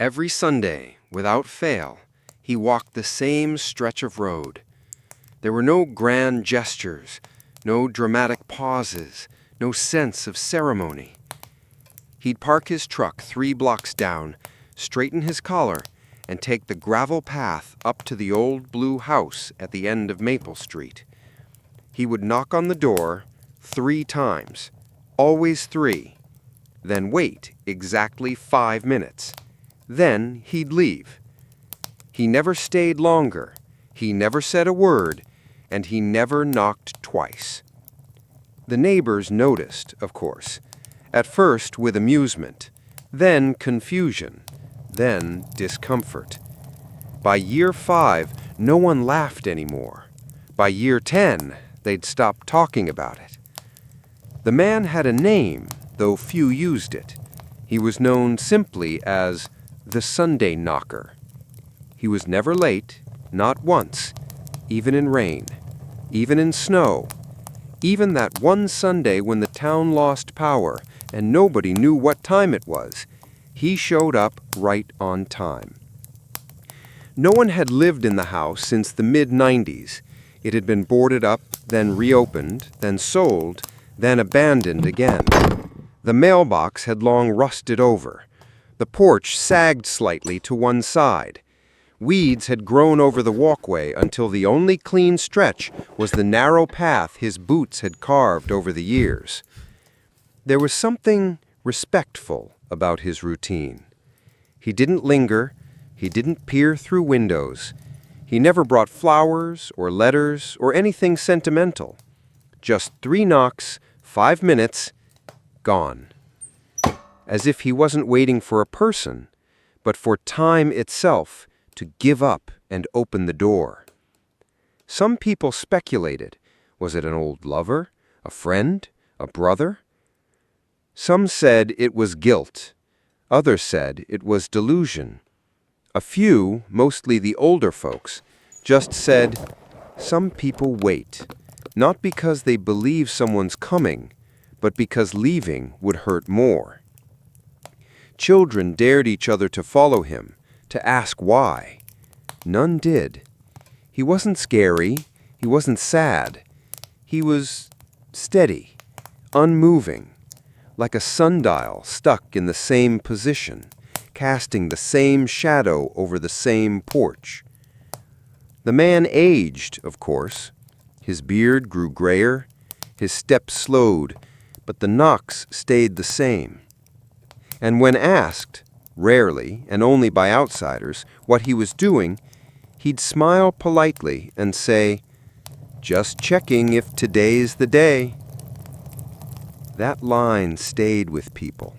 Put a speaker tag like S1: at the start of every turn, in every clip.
S1: Every Sunday, without fail, he walked the same stretch of road. There were no grand gestures, no dramatic pauses, no sense of ceremony. He'd park his truck 3 blocks down, straighten his collar, and take the gravel path up to the old blue house at the end of Maple Street. He would knock on the door 3 times, always 3, then wait exactly 5 minutes. Then he'd leave. He never stayed longer, he never said a word, and he never knocked twice. The neighbors noticed, of course, at first with amusement, then confusion, then discomfort. By year 5, no one laughed anymore. By year 10, they'd stopped talking about it. The man had a name, though few used it. He was known simply as the Sunday Knocker. He was never late, not once, even in rain, even in snow, even that one Sunday when the town lost power and nobody knew what time it was. He showed up right on time. No one had lived in the house since the mid-90s. It had been boarded up, then reopened, then sold, then abandoned again. The mailbox had long rusted over. The porch sagged slightly to one side. Weeds had grown over the walkway until the only clean stretch was the narrow path his boots had carved over the years. There was something respectful about his routine. He didn't linger. He didn't peer through windows. He never brought flowers or letters or anything sentimental. Just 3 knocks, 5 minutes, gone. As if he wasn't waiting for a person, but for time itself to give up and open the door. Some people speculated. Was it an old lover, a friend, a brother? Some said it was guilt. Others said it was delusion. A few, mostly the older folks, just said, some people wait, not because they believe someone's coming, but because leaving would hurt more. Children dared each other to follow him, to ask why. None did. He wasn't scary. He wasn't sad. He was steady, unmoving, like a sundial stuck in the same position, casting the same shadow over the same porch. The man aged, of course. His beard grew grayer. His step slowed, but the knocks stayed the same. And when asked, rarely and only by outsiders, what he was doing, he'd smile politely and say, "Just checking if today's the day." That line stayed with people.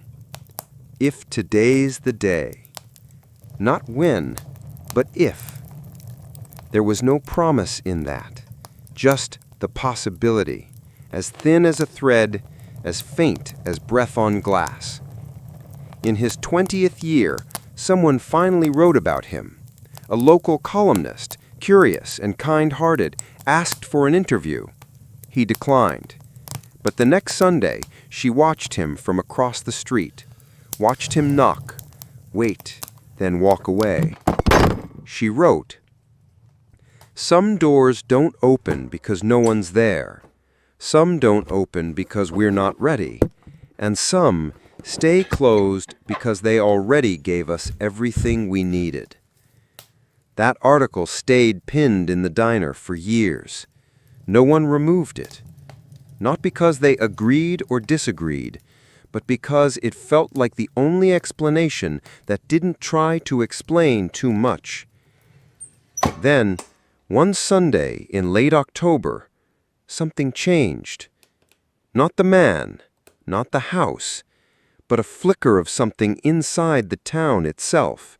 S1: If today's the day. Not when, but if. There was no promise in that, just the possibility, as thin as a thread, as faint as breath on glass. In his 20th year, someone finally wrote about him. A local columnist, curious and kind-hearted, asked for an interview. He declined. But the next Sunday, she watched him from across the street, watched him knock, wait, then walk away. She wrote, "Some doors don't open because no one's there. Some don't open because we're not ready. And some stay closed because they already gave us everything we needed." That article stayed pinned in the diner for years. No one removed it. Not because they agreed or disagreed, but because it felt like the only explanation that didn't try to explain too much. Then, one Sunday in late October, something changed. Not the man, not the house, but a flicker of something inside the town itself.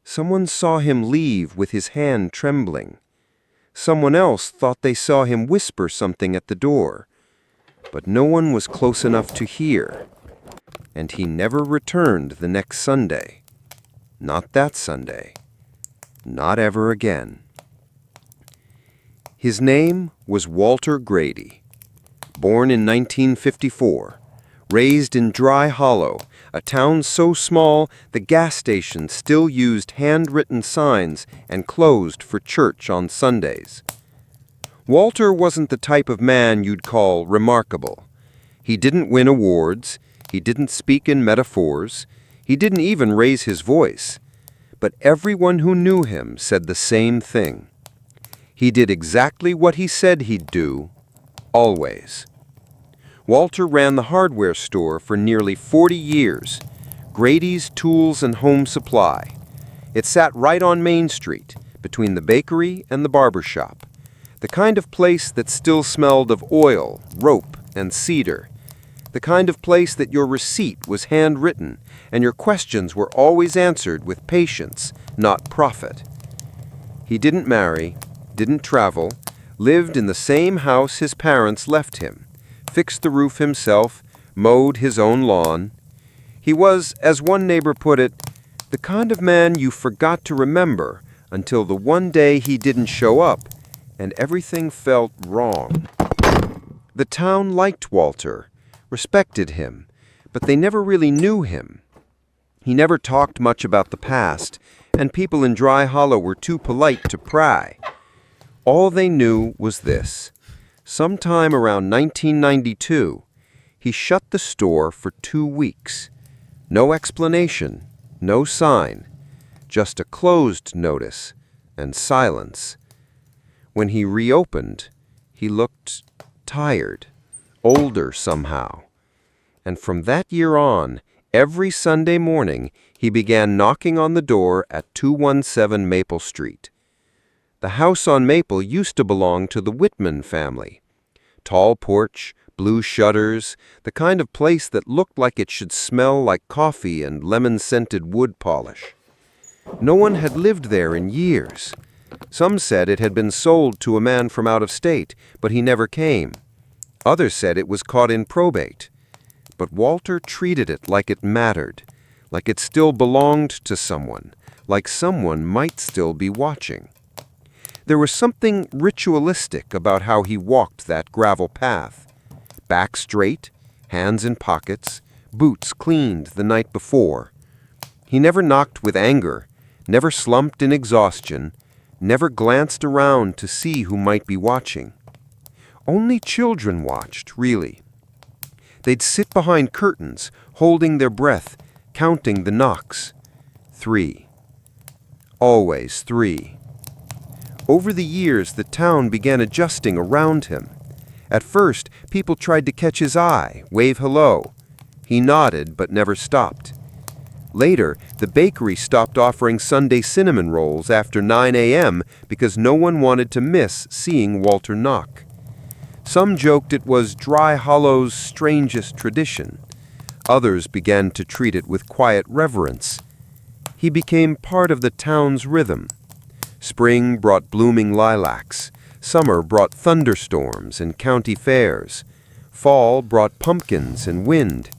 S1: Someone saw him leave with his hand trembling. Someone else thought they saw him whisper something at the door, but no one was close enough to hear. And he never returned the next Sunday. Not that Sunday. Not ever again. His name was Walter Grady. Born in 1954, raised in Dry Hollow, a town so small the gas station still used handwritten signs and closed for church on Sundays. Walter wasn't the type of man you'd call remarkable. He didn't win awards, he didn't speak in metaphors, he didn't even raise his voice. But everyone who knew him said the same thing. He did exactly what he said he'd do, always. Walter ran the hardware store for nearly 40 years, Grady's Tools and Home Supply. It sat right on Main Street, between the bakery and the barber shop. The kind of place that still smelled of oil, rope, and cedar. The kind of place that your receipt was handwritten and your questions were always answered with patience, not profit. He didn't marry, didn't travel, lived in the same house his parents left him, fixed the roof himself, mowed his own lawn. He was, as one neighbor put it, the kind of man you forgot to remember until the one day he didn't show up and everything felt wrong. The town liked Walter, respected him, but they never really knew him. He never talked much about the past, and people in Dry Hollow were too polite to pry. All they knew was this. Sometime around 1992, he shut the store for 2 weeks. No explanation, no sign, just a closed notice and silence. When he reopened, he looked tired, older somehow. And from that year on, every Sunday morning, he began knocking on the door at 217 Maple Street. The house on Maple used to belong to the Whitman family. Tall porch, blue shutters, the kind of place that looked like it should smell like coffee and lemon-scented wood polish. No one had lived there in years. Some said it had been sold to a man from out of state, but he never came. Others said it was caught in probate. But Walter treated it like it mattered, like it still belonged to someone, like someone might still be watching. There was something ritualistic about how he walked that gravel path. Back straight, hands in pockets, boots cleaned the night before. He never knocked with anger, never slumped in exhaustion, never glanced around to see who might be watching. Only children watched, really. They'd sit behind curtains, holding their breath, counting the knocks. 3. Always 3. Over the years, the town began adjusting around him. At first, people tried to catch his eye, wave hello. He nodded, but never stopped. Later, the bakery stopped offering Sunday cinnamon rolls after 9 a.m. because no one wanted to miss seeing Walter knock. Some joked it was Dry Hollow's strangest tradition. Others began to treat it with quiet reverence. He became part of the town's rhythm. Spring brought blooming lilacs. Summer brought thunderstorms and county fairs. Fall brought pumpkins and wind.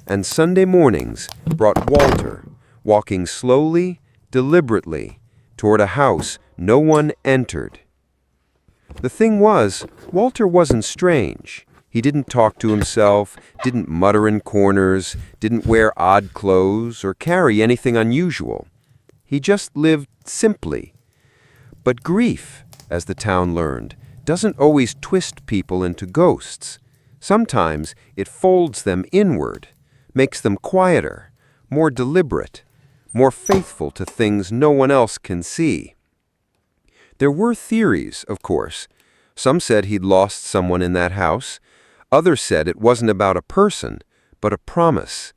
S1: And Sunday mornings brought Walter, walking slowly, deliberately, toward a house no one entered. The thing was, Walter wasn't strange. He didn't talk to himself, didn't mutter in corners, didn't wear odd clothes, or carry anything unusual. He just lived simply. But grief, as the town learned, doesn't always twist people into ghosts. Sometimes it folds them inward, makes them quieter, more deliberate, more faithful to things no one else can see. There were theories, of course. Some said he'd lost someone in that house. Others said it wasn't about a person, but a promise.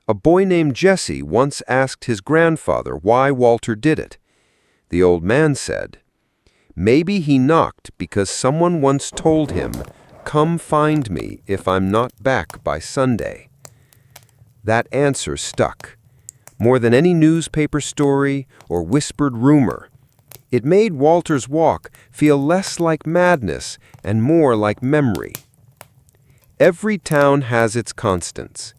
S1: A boy named Jesse once asked his grandfather why Walter did it. The old man said, "Maybe he knocked because someone once told him, 'Come find me if I'm not back by Sunday.'" That answer stuck. More than any newspaper story or whispered rumor, it made Walter's walk feel less like madness and more like memory. Every town has its constants.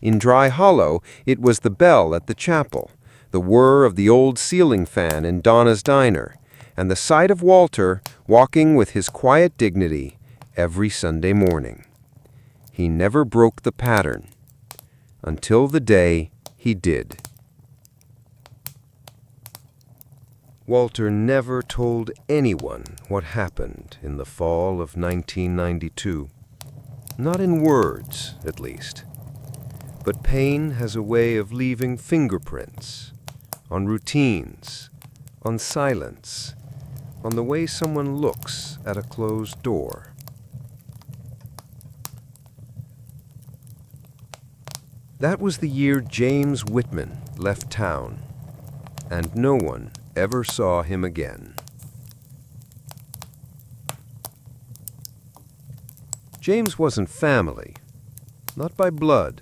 S1: In Dry Hollow, it was the bell at the chapel, the whir of the old ceiling fan in Donna's diner, and the sight of Walter walking with his quiet dignity every Sunday morning. He never broke the pattern until the day he did. Walter never told anyone what happened in the fall of 1992. Not in words, at least. But pain has a way of leaving fingerprints on routines, on silence, on the way someone looks at a closed door. That was the year James Whitman left town, and no one ever saw him again. James wasn't family, not by blood,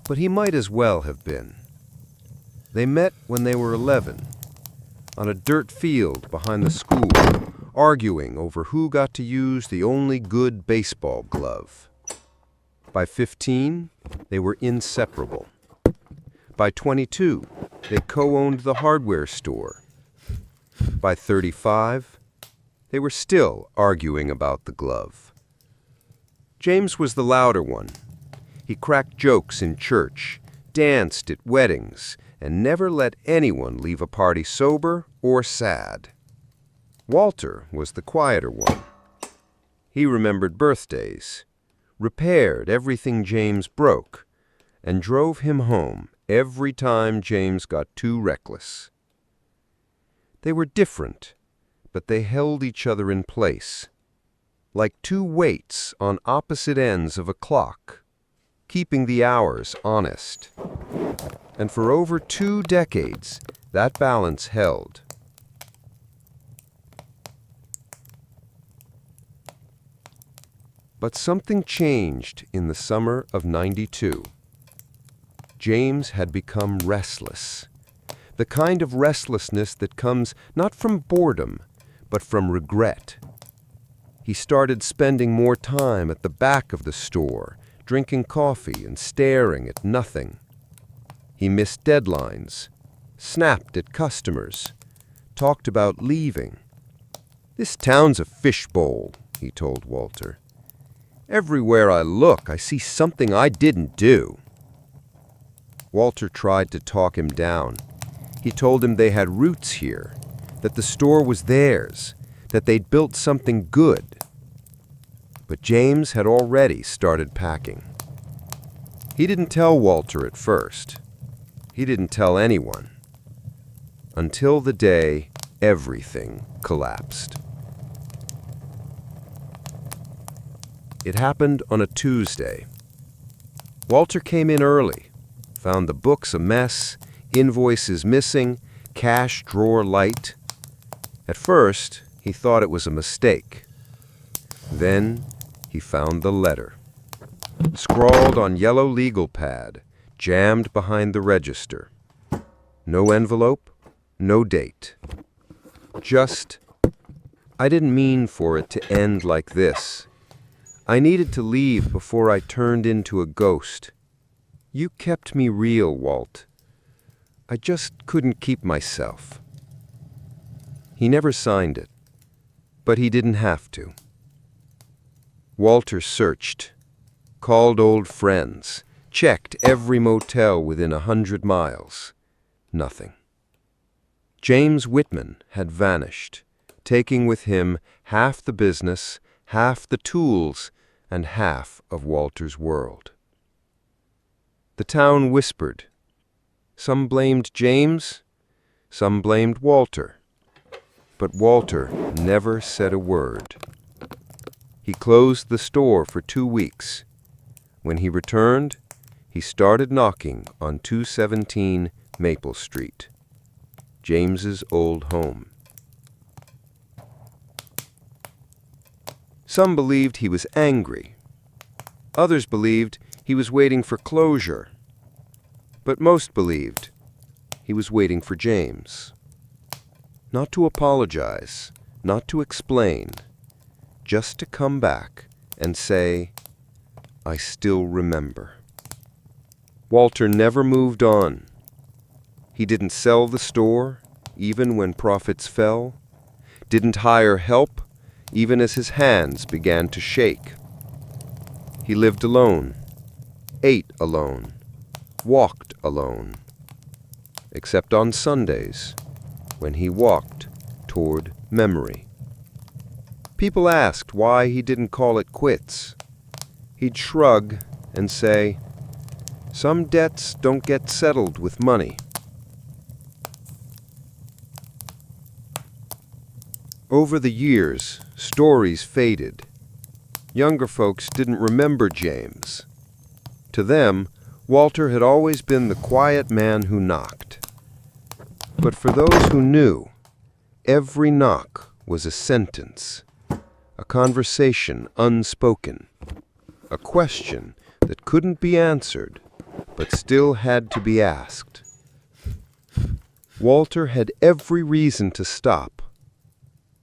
S1: but he might as well have been. They met when they were 11, on a dirt field behind the school, arguing over who got to use the only good baseball glove. By 15, they were inseparable. By 22, they co-owned the hardware store. By 35, they were still arguing about the glove. James was the louder one. He cracked jokes in church, danced at weddings, and never let anyone leave a party sober or sad. Walter was the quieter one. He remembered birthdays, repaired everything James broke, and drove him home every time James got too reckless. They were different, but they held each other in place, like two weights on opposite ends of a clock, keeping the hours honest. And for over 2 decades, that balance held. But something changed in the summer of '92. James had become restless. The kind of restlessness that comes not from boredom, but from regret. He started spending more time at the back of the store, drinking coffee and staring at nothing. He missed deadlines, snapped at customers, talked about leaving. "This town's a fishbowl," he told Walter. "Everywhere I look, I see something I didn't do." Walter tried to talk him down. He told him they had roots here, that the store was theirs, that they'd built something good. But James had already started packing. He didn't tell Walter at first. He didn't tell anyone. Until the day everything collapsed. It happened on a Tuesday. Walter came in early, found the books a mess, invoices missing, cash drawer light. At first, he thought it was a mistake. Then he found the letter, scrawled on yellow legal pad, jammed behind the register. No envelope, no date. Just, "I didn't mean for it to end like this. I needed to leave before I turned into a ghost. You kept me real, Walt. I just couldn't keep myself." He never signed it, but he didn't have to. Walter searched, called old friends, checked every motel within 100 miles. Nothing. James Whitman had vanished, taking with him half the business, half the tools, and half of Walter's world. The town whispered. Some blamed James, some blamed Walter. But Walter never said a word. He closed the store for 2 weeks. When he returned, he started knocking on 217 Maple Street, James's old home. Some believed he was angry. Others believed he was waiting for closure. But most believed he was waiting for James. Not to apologize, not to explain, just to come back and say, "I still remember." Walter never moved on. He didn't sell the store, even when profits fell, didn't hire help, even as his hands began to shake. He lived alone, ate alone, walked alone, except on Sundays, when he walked toward memory. People asked why he didn't call it quits. He'd shrug and say, "Some debts don't get settled with money." Over the years, stories faded. Younger folks didn't remember James. To them, Walter had always been the quiet man who knocked. But for those who knew, every knock was a sentence, a conversation unspoken, a question that couldn't be answered, but still had to be asked. Walter had every reason to stop,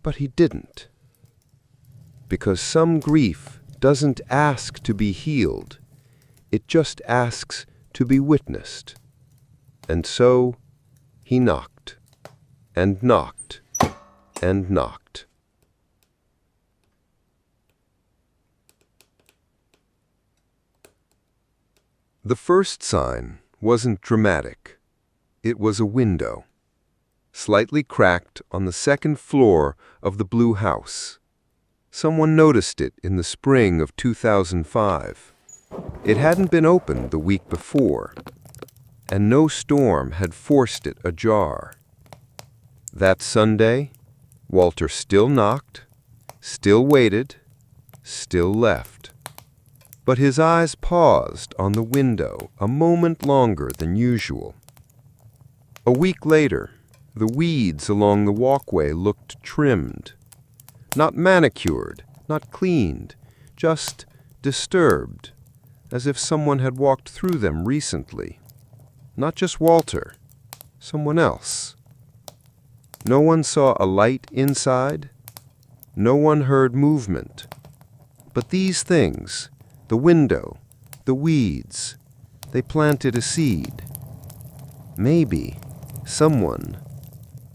S1: but he didn't. Because some grief doesn't ask to be healed, it just asks to be witnessed. And so he knocked, and knocked, and knocked. The first sign wasn't dramatic. It was a window, slightly cracked on the second floor of the blue house. Someone noticed it in the spring of 2005. It hadn't been opened the week before, and no storm had forced it ajar. That Sunday, Walter still knocked, still waited, still left. But his eyes paused on the window a moment longer than usual. A week later, the weeds along the walkway looked trimmed. Not manicured, not cleaned, just disturbed, as if someone had walked through them recently. Not just Walter, someone else. No one saw a light inside. No one heard movement. But these things, the window, the weeds, they planted a seed. Maybe someone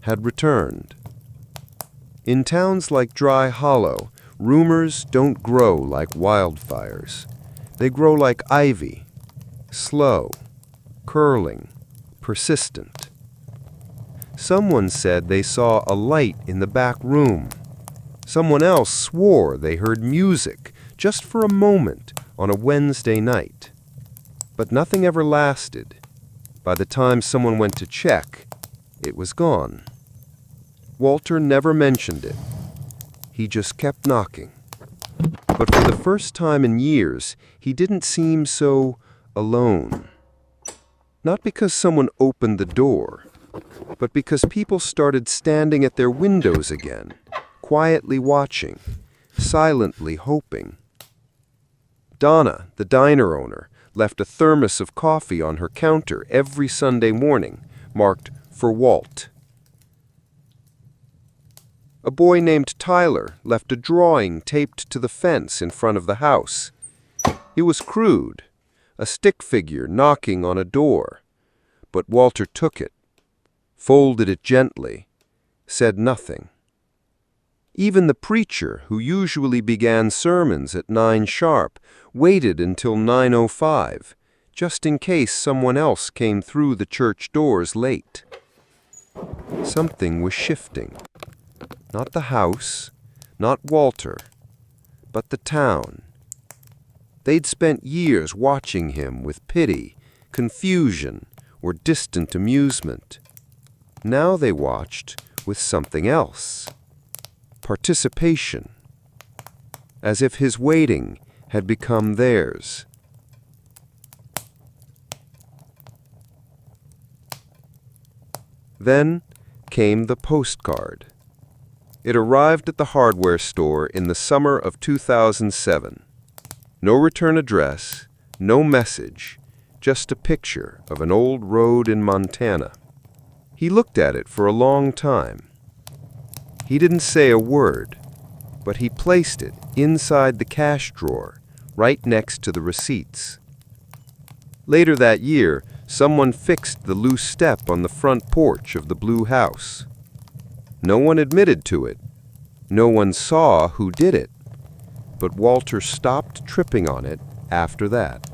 S1: had returned. In towns like Dry Hollow, rumors don't grow like wildfires. They grow like ivy, slow, curling, persistent. Someone said they saw a light in the back room. Someone else swore they heard music just for a moment on a Wednesday night. But nothing ever lasted. By the time someone went to check, it was gone. Walter never mentioned it. He just kept knocking. But for the first time in years, he didn't seem so alone. Not because someone opened the door, but because people started standing at their windows again, quietly watching, silently hoping. Donna, the diner owner, left a thermos of coffee on her counter every Sunday morning, marked for Walt. A boy named Tyler left a drawing taped to the fence in front of the house. It was crude, a stick figure knocking on a door, but Walter took it, folded it gently, said nothing. Even the preacher, who usually began sermons at 9 sharp, waited until 9:05, just in case someone else came through the church doors late. Something was shifting. Not the house, not Walter, but the town. They'd spent years watching him with pity, confusion, or distant amusement. Now they watched with something else. Participation. As if his waiting had become theirs. Then came the postcard. It arrived at the hardware store in the summer of 2007. No return address, no message, just a picture of an old road in Montana. He looked at it for a long time. He didn't say a word, but he placed it inside the cash drawer, right next to the receipts. Later that year, someone fixed the loose step on the front porch of the blue house. No one admitted to it. No one saw who did it. But Walter stopped tripping on it
S2: after that.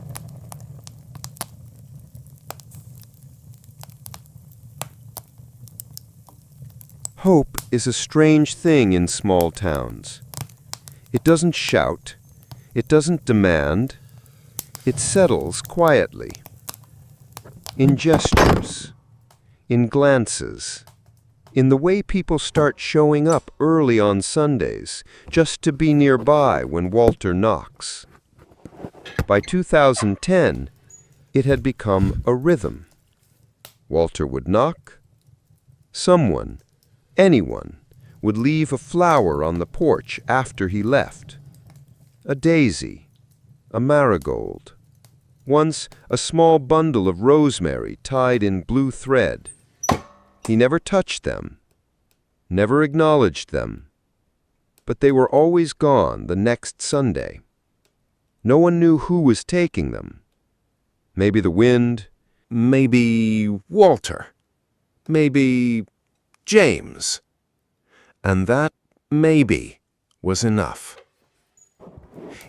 S2: Hope is a strange thing in small towns. It doesn't shout. It doesn't demand. It settles quietly. In gestures, in glances, in the way people start showing up early on Sundays just to be nearby when Walter knocks. By 2010, it had become a rhythm. Walter would knock. Someone, anyone, would leave a flower on the porch after he left. A daisy, a marigold. Once a small bundle of rosemary tied in blue thread. He never touched them, never acknowledged them, but they were always gone the next Sunday. No one knew who was taking them. Maybe the wind,
S3: Maybe Walter. Maybe James. And that maybe was enough.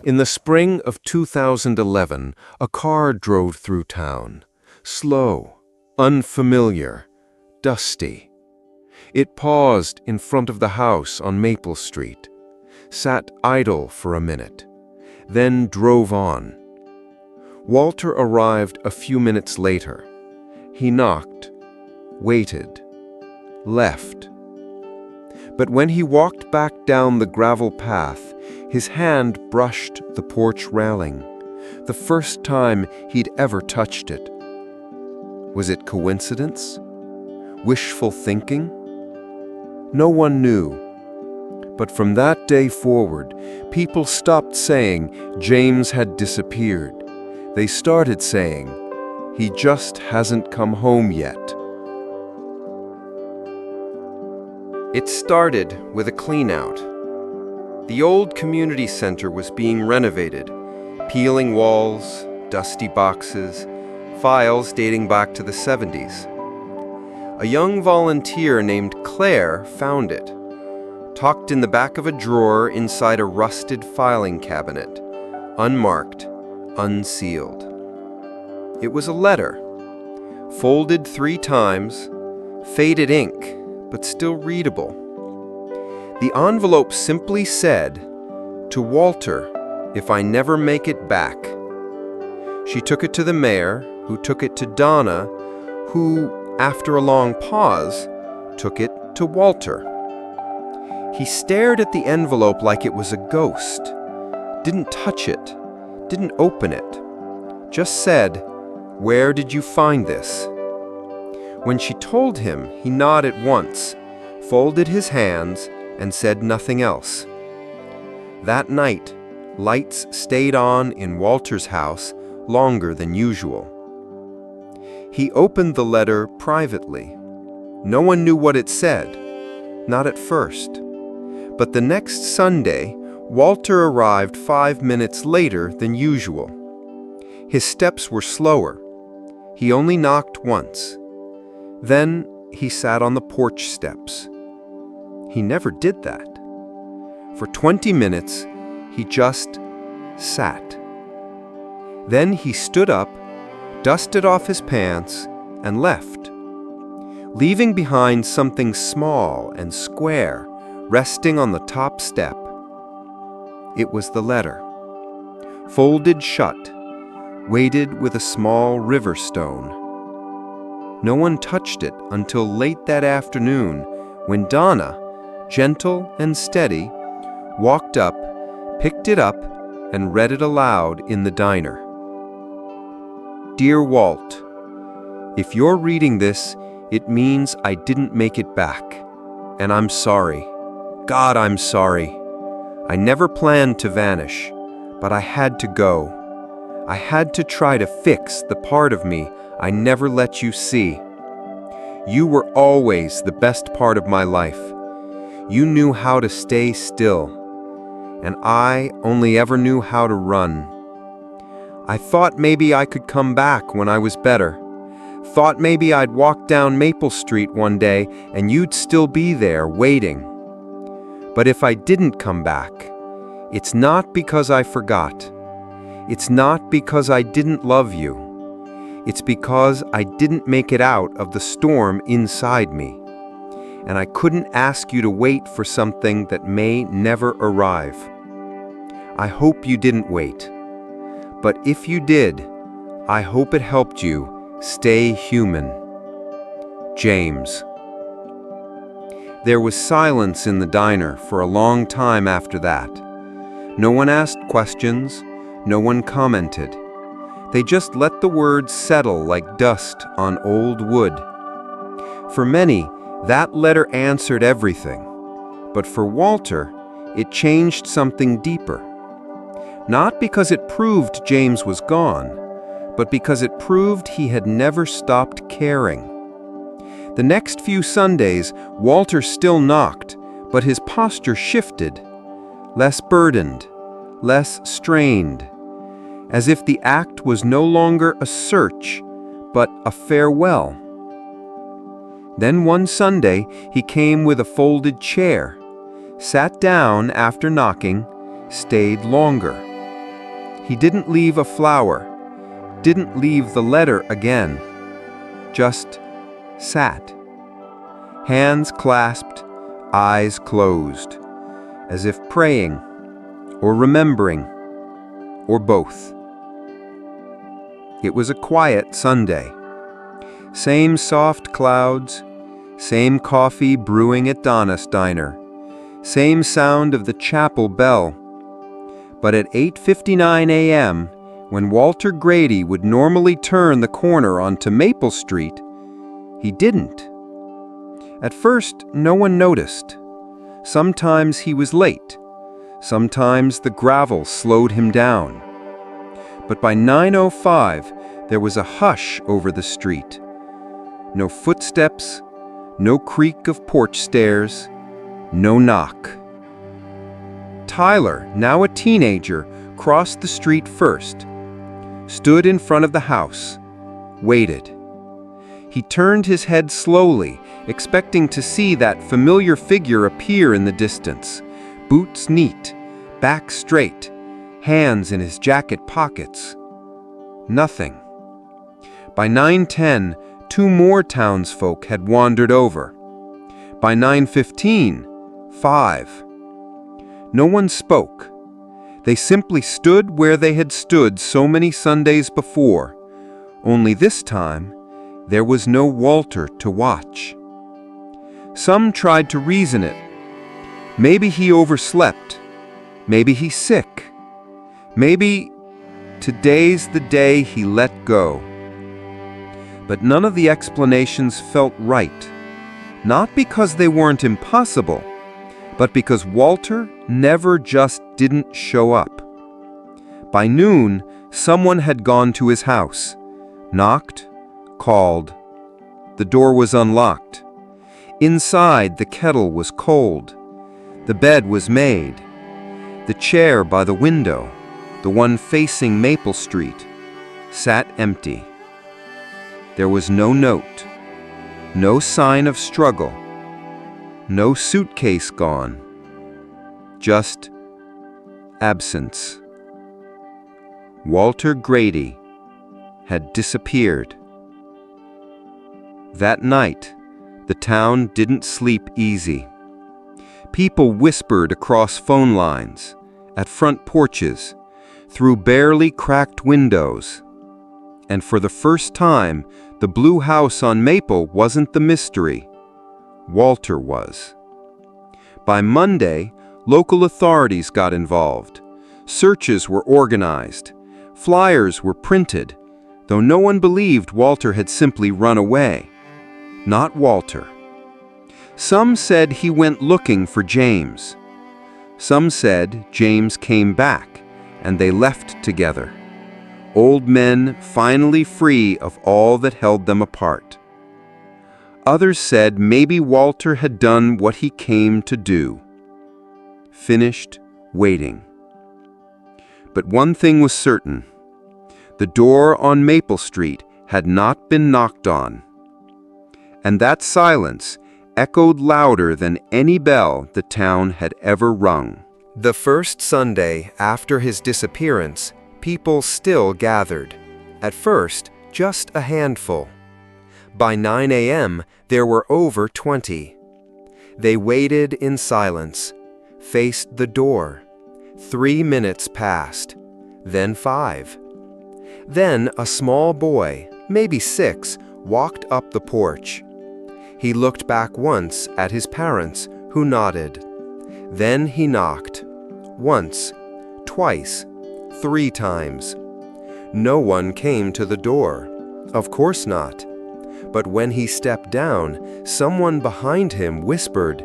S3: In the spring of 2011, a car drove through town. Slow, unfamiliar, dusty. It paused in front of the house on Maple Street, sat idle for a minute, then drove on. Walter arrived a few minutes later. He knocked, waited, left. But when he walked back down the gravel path, his hand brushed the porch railing, the first time he'd ever touched it. Was it coincidence? Wishful thinking? No one knew. But from that day forward, people stopped saying James had disappeared. They started saying, he just hasn't come home yet.
S1: It started with a clean-out. The old community center was being renovated, peeling walls, dusty boxes, files dating back to the 70s. A young volunteer named Claire found it, tucked in the back of a drawer inside a rusted filing cabinet, unmarked, unsealed. It was a letter, folded 3 times, faded ink, but still readable. The envelope simply said, "To Walter, if I never make it back." She took it to the mayor, who took it to Donna, who, after a long pause, took it to Walter. He stared at the envelope like it was a ghost, didn't touch it, didn't open it, just said, "Where did you find this?" When she told him, he nodded once, folded his hands, and said nothing else. That night, lights stayed on in Walter's house longer than usual. He opened the letter privately. No one knew what it said, not at first. But the next Sunday, Walter arrived 5 minutes later than usual. His steps were slower. He only knocked once. Then he sat on the porch steps. He never did that. For 20 minutes, he just sat. Then he stood up, dusted off his pants, and left, leaving behind something small and square resting on the top step. It was the letter, folded shut, weighted with a small river stone. No one touched it until late that afternoon when Donna, gentle and steady, walked up, picked it up, and read it aloud in the diner. "Dear Walt, if you're reading this, it means I didn't make it back. And I'm sorry. God, I'm sorry. I never planned to vanish, but I had to go. I had to try to fix the part of me I never let you see. You were always the best part of my life. You knew how to stay still, and I only ever knew how to run. I thought maybe I could come back when I was better. Thought maybe I'd walk down Maple Street one day and you'd still be there waiting. But if I didn't come back, it's not because I forgot.
S2: It's not because I didn't love you. It's because I didn't make it out of the storm inside me. And I couldn't ask you to wait for something that may never arrive. I hope you didn't wait. But if you did, I hope it helped you stay human. James. There was silence in the diner for a long time after that. No one asked questions, no one commented. They just let the words settle like dust on old wood. For many, that letter answered everything. But for Walter, it changed something deeper. Not because it proved James was gone, but because it proved he had never stopped caring. The next few Sundays, Walter still knocked, but his posture shifted, less burdened, less strained, as if the act was no longer a search, but a farewell. Then one Sunday, he came with a folded chair, sat down after knocking, stayed longer. He didn't leave a flower, didn't leave the letter again, just sat. Hands clasped, eyes closed, as if praying, or remembering, or both. It was a quiet Sunday. Same soft clouds, same coffee brewing at Donna's diner, same sound of the chapel bell. But at 8:59 a.m., when Walter Grady would normally turn the corner onto Maple Street, he didn't. At first, no one noticed. Sometimes he was late. Sometimes the gravel slowed him down. But by 9:05, there was a hush over the street. No footsteps, no creak of porch stairs, no knock. Tyler, now a teenager, crossed the street first, stood in front of the house, waited. He turned his head slowly, expecting to see that familiar figure appear in the distance, boots neat, back straight, hands in his jacket pockets. Nothing. By 9:10, 2 more townsfolk had wandered over. By 9:15, 5. No one spoke. They simply stood where they had stood so many Sundays before, only this time there was no Walter to watch. Some tried to reason it. Maybe he overslept. Maybe he's sick. Maybe today's the day he let go. But none of the explanations felt right. Not because they weren't impossible, but because Walter never just didn't show up. By noon, someone had gone to his house, knocked, called. The door was unlocked. Inside, the kettle was cold. The bed was made. The chair by the window, the one facing Maple Street, sat empty. There was no note, no sign of struggle, no suitcase gone, just absence. Walter Grady had disappeared. That night, the town didn't sleep easy. People whispered across phone lines, at front porches, through barely cracked windows. And for the first time, the blue house on Maple wasn't the mystery. Walter was. By Monday, local authorities got involved. Searches were organized. Flyers were printed, though no one believed Walter had simply run away. Not Walter. Some said he went looking for James. Some said James came back and they left together. Old men finally free of all that held them apart. Others said maybe Walter had done what he came to do. Finished waiting. But one thing was certain. The door on Maple Street had not been knocked on. And that silence echoed louder than any bell the town had ever rung. The first Sunday after his disappearance, People still gathered. At first, just a handful. By 9 a.m., there were over 20. They waited in silence, faced the door. 3 minutes passed, then 5. Then a small boy, maybe 6, walked up the porch. He looked back once at his parents, who nodded. Then he knocked. Once, twice, 3 times. No one came to the door. Of course not. But when he stepped down, someone behind him whispered,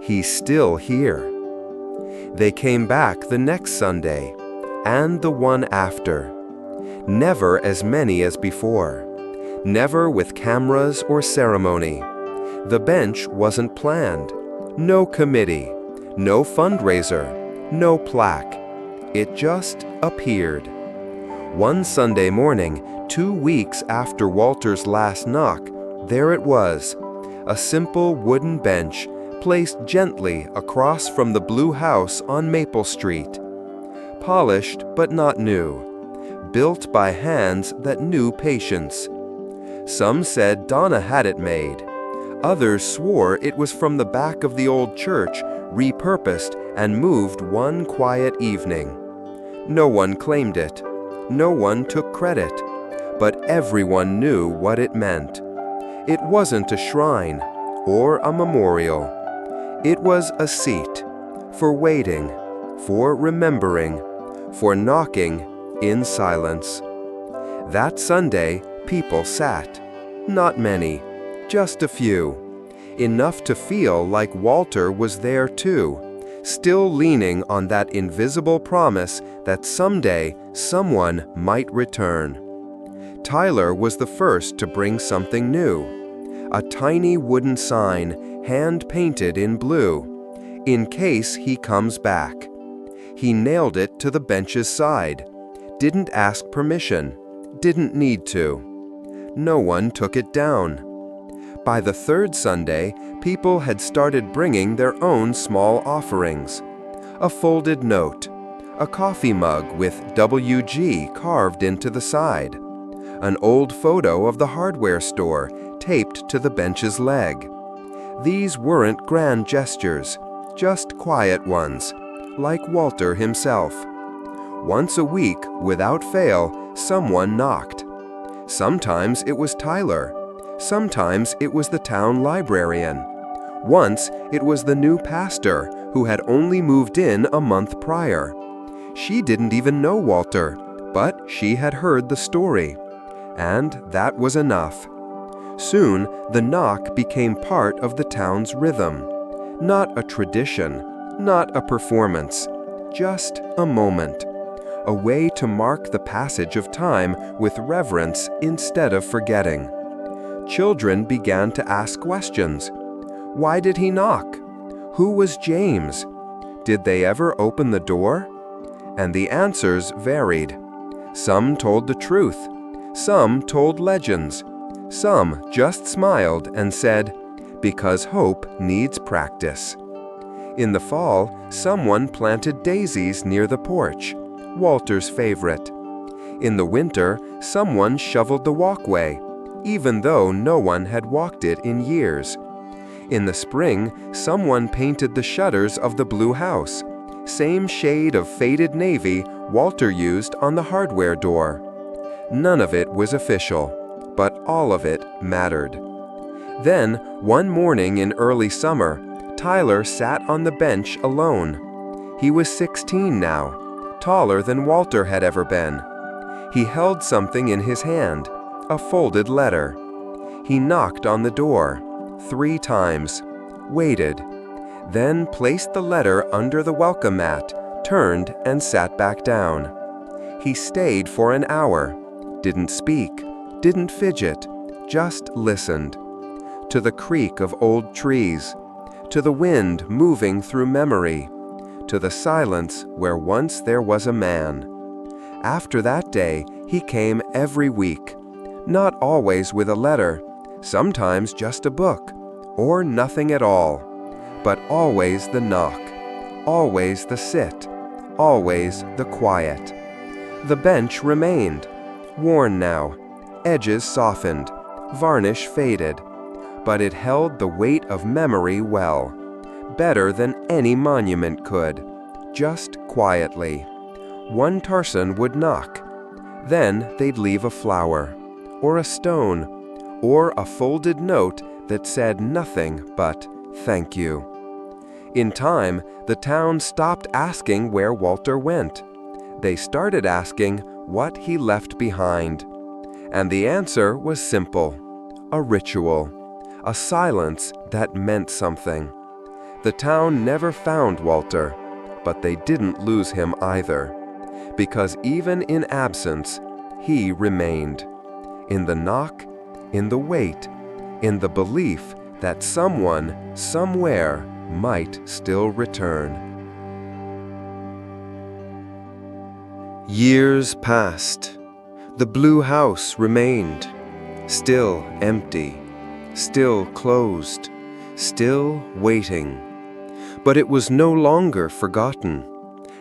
S2: "He's still here." They came back the next Sunday, and the one after. Never as many as before. Never with cameras or ceremony. The bench wasn't planned. No committee. No fundraiser. No plaque. It just appeared. One Sunday morning, 2 weeks after Walter's last knock, there it was, a simple wooden bench placed gently across from the blue house on Maple Street. Polished but not new, built by hands that knew patience. Some said Donna had it made. Others swore it was from the back of the old church, repurposed and moved one quiet evening. No one claimed it. No one took credit, but everyone knew what it meant. It wasn't a shrine or a memorial. It was a seat for waiting, for remembering, for knocking in silence. That Sunday, people sat. Not many, just a few. Enough to feel like Walter was there too, still leaning on that invisible promise that someday someone might return. Tyler was the first to bring something new. A tiny wooden sign, hand-painted in blue, "In case he comes back." He nailed it to the bench's side. Didn't ask permission. Didn't need to. No one took it down. By the 3rd Sunday, people had started bringing their own small offerings. A folded note, a coffee mug with WG carved into the side, an old photo of the hardware store taped to the bench's leg. These weren't grand gestures, just quiet ones, like Walter himself. Once a week, without fail, someone knocked. Sometimes it was Tyler. Sometimes it was the town librarian. Once it was the new pastor who had only moved in a month prior. She didn't even know Walter, but she had heard the story. And that was enough. Soon, the knock became part of the town's rhythm. Not a tradition, not a performance, just a moment. A way to mark the passage of time with reverence instead of forgetting. Children began to ask questions. Why did he knock? Who was James? Did they ever open the door? And the answers varied. Some told the truth. Some told legends. Some just smiled and said, "Because hope needs practice." In the fall, someone planted daisies near the porch, Walter's favorite. In the winter, someone shoveled the walkway, even though no one had walked it in years. In the spring, someone painted the shutters of the blue house, same shade of faded navy Walter used on the hardware door. None of it was official, but all of it mattered. Then, one morning in early summer, Tyler sat on the bench alone. He was 16 now, taller than Walter had ever been. He held something in his hand, a folded letter. He knocked on the door 3 times, waited, then placed the letter under the welcome mat, turned and sat back down. He stayed for an hour, didn't speak, didn't fidget, just listened. To the creak of old trees, to the wind moving through memory, to the silence where once there was a man. After that day, he came every week, not always with a letter, sometimes just a book, or nothing at all, but always the knock, always the sit, always the quiet. The bench remained, worn now, edges softened, varnish faded, but it held the weight of memory well, better than any monument could, just quietly. One Tarson would knock, then they'd leave a flower, or a stone, or a folded note that said nothing but "thank you." In time, the town stopped asking where Walter went. They started asking what he left behind. And the answer was simple: a ritual, a silence that meant something. The town never found Walter, but they didn't lose him either, because even in absence, he remained. In the knock, in the wait, in the belief that someone, somewhere, might still return.
S1: Years passed. The blue house remained, still empty, still closed, still waiting. But it was no longer forgotten,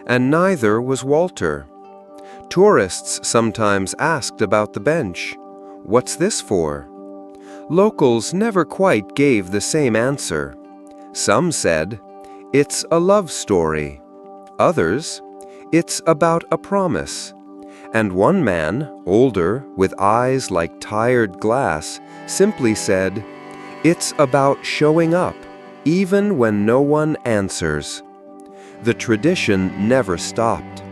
S1: and neither was Walter. Tourists sometimes asked about the bench. "What's this for?" Locals never quite gave the same answer. Some said, "It's a love story." Others, "It's about a promise." And one man, older, with eyes like tired glass, simply said, "It's about showing up, even when no one answers." The tradition never stopped.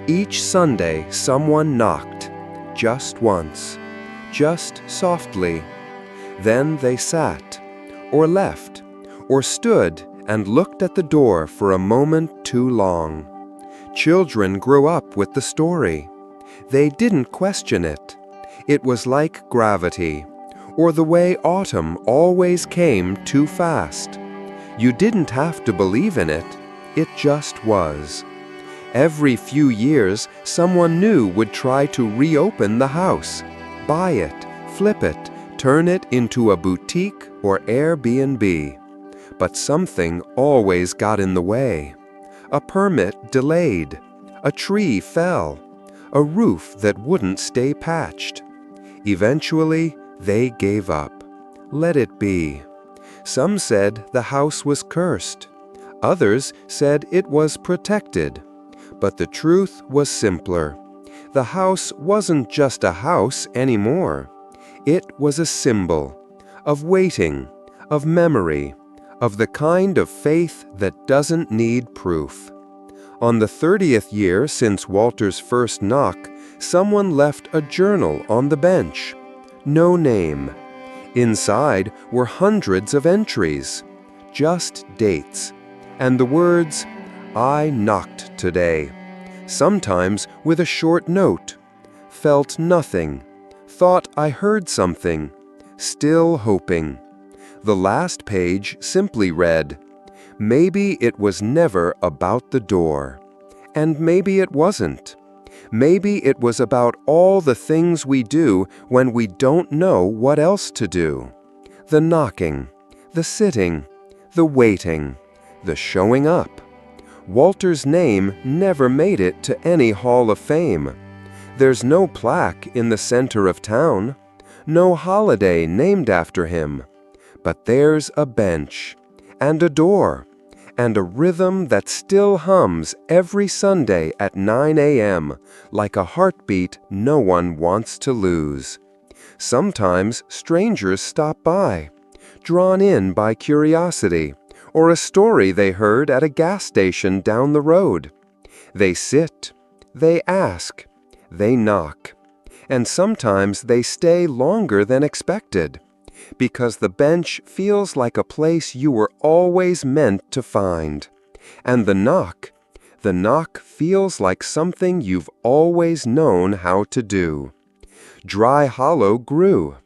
S1: Each Sunday someone knocked, just once, just softly. Then they sat, or left, or stood and looked at the door for a moment too long. Children grew up with the story. They didn't question it. It was like gravity, or the way autumn always came too fast. You didn't have to believe in it. It just was. Every few years, someone new would try to reopen the house, buy it, flip it, turn it into a boutique or Airbnb. But something always got in the way. A permit delayed. A tree fell. A roof that wouldn't stay patched. Eventually, they gave up. Let it be. Some said the house was cursed. Others said it was protected. But the truth was simpler. The house wasn't just a house anymore. It was a symbol of waiting, of memory, of the kind of faith that doesn't need proof. On the 30th year since Walter's first knock, someone left a journal on the bench. No name. Inside were hundreds of entries, just dates, and the words, "I knocked today," sometimes with a short note. "Felt nothing. Thought I heard something. Still hoping." The last page simply read, "Maybe it was never about the door." And maybe it wasn't. Maybe it was about all the things we do when we don't know what else to do. The knocking, the sitting, the waiting, the showing up. Walter's name never made it to any Hall of Fame. There's no plaque in the center of town, no holiday named after him. But there's a bench, and a door, and a rhythm that still hums every Sunday at 9 a.m., like a heartbeat no one wants to lose. Sometimes strangers stop by, drawn in by curiosity, or a story they heard at a gas station down the road. They sit, they ask, they knock, and sometimes they stay longer than expected, because the bench feels like a place you were always meant to find. And the knock feels like something you've always known how to do. Dry Hollow grew.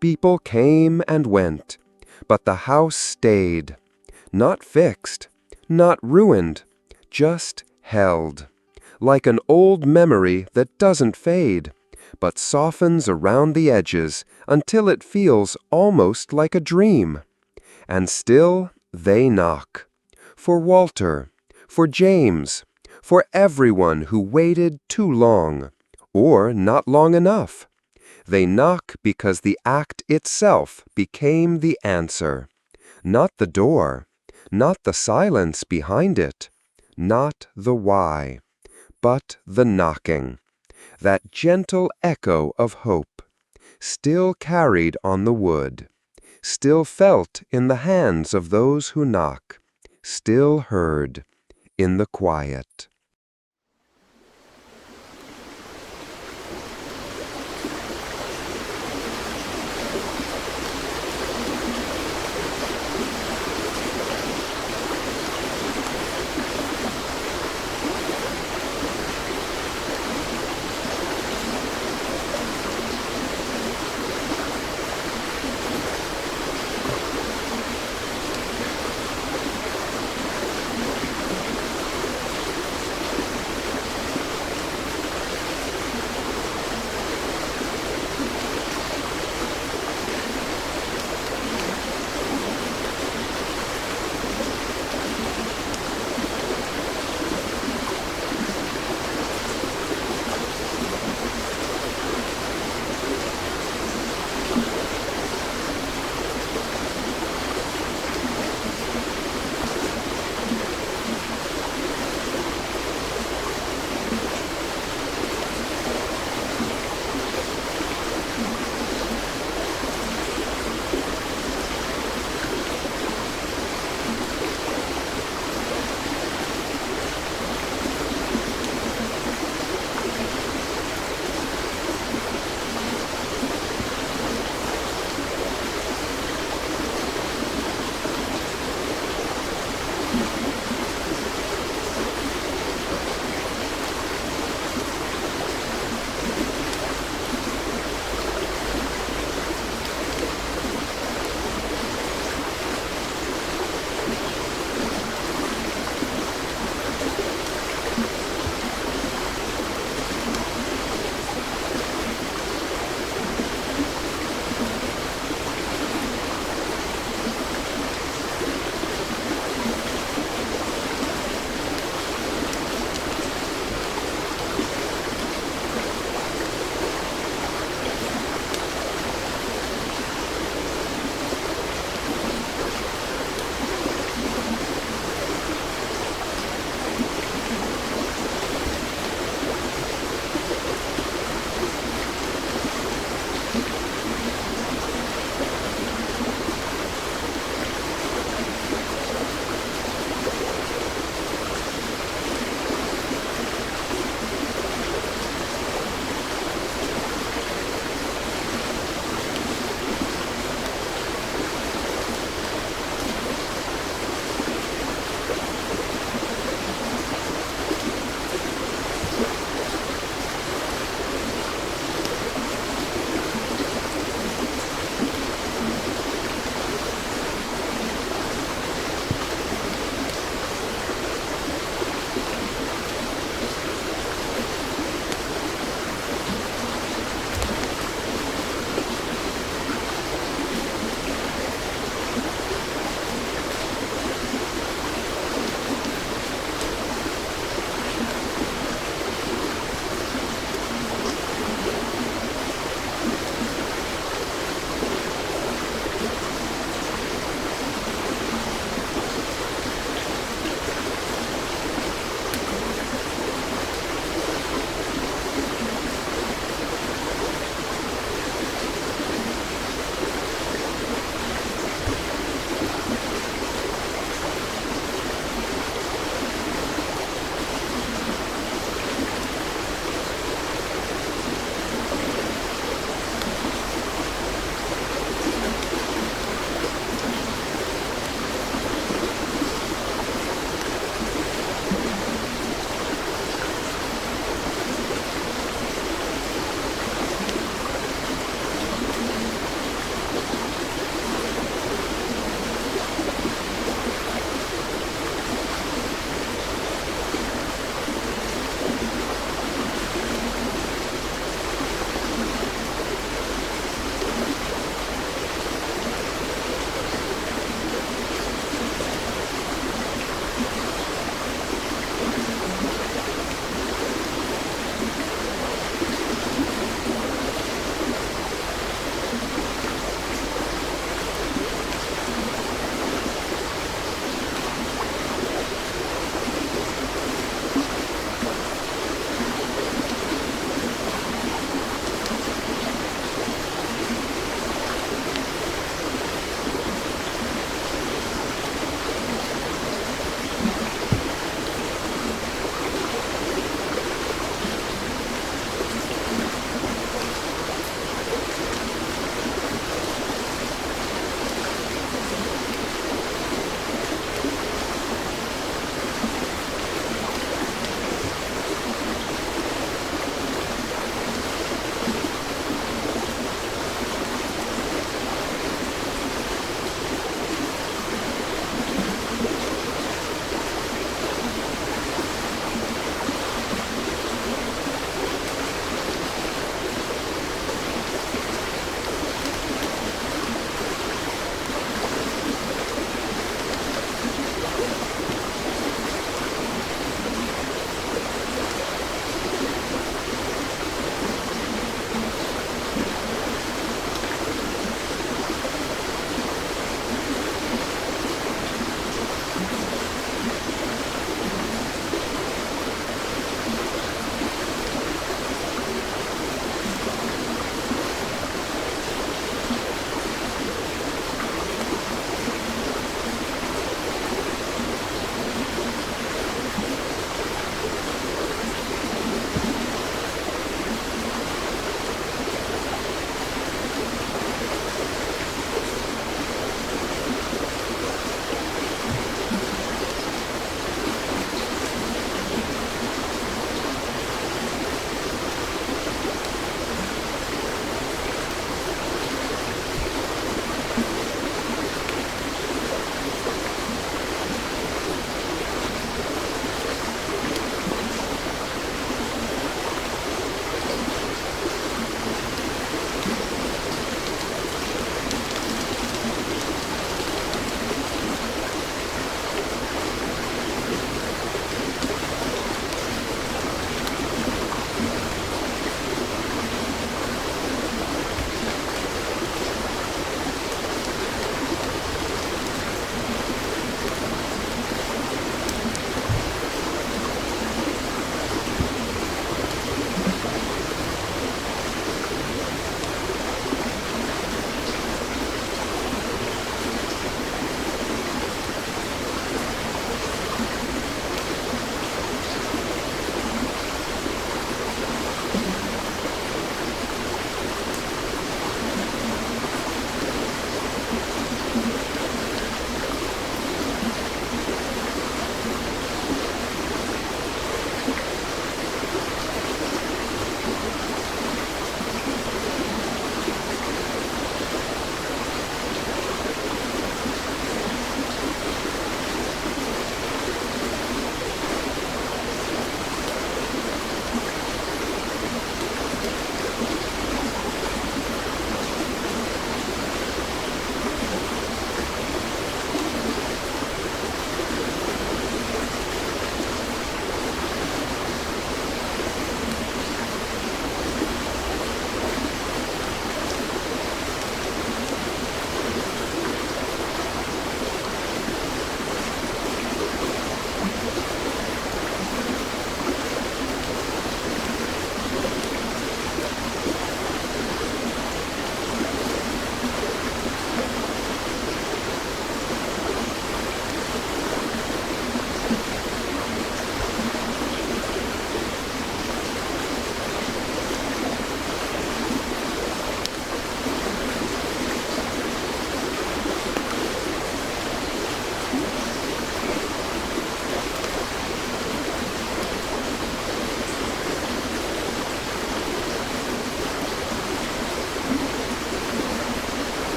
S1: People came and went. But the house stayed. Not fixed, not ruined, just held. Like an old memory that doesn't fade, but softens around the edges until it feels almost like a dream. And still they knock. For Walter, for James, for everyone who waited too long,
S2: or not long enough. They knock because the act itself became the answer. Not the door, not the silence behind it, not the why, but the knocking, that gentle echo of hope, still carried on the wood, still felt in the hands of those who knock, still heard in the quiet.